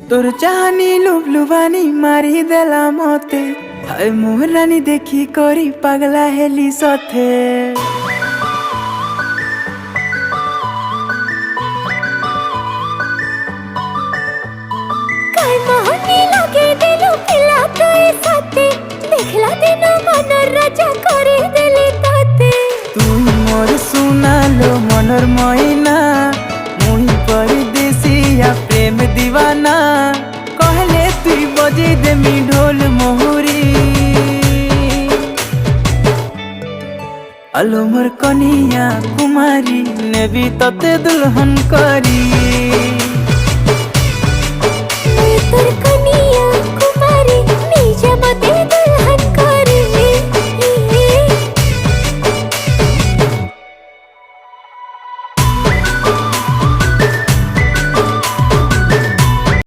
तोर चाहनी लुबलुबानी मारी देला मते। हाय मोहरानी देखी करी पगला हेली सथे। मोहनी लगे दिलु पिला तोय साथे। देखला दिनु मनर राजा करे देली ताते। तू मोर सुनालो मनर महीना मुई परदेसिया प्रेम दीवाना। कहले तुई बजे देमी ढोल मोहरी। आलो मोर कनिया कुमारी नेबी तते दुल्हन करी।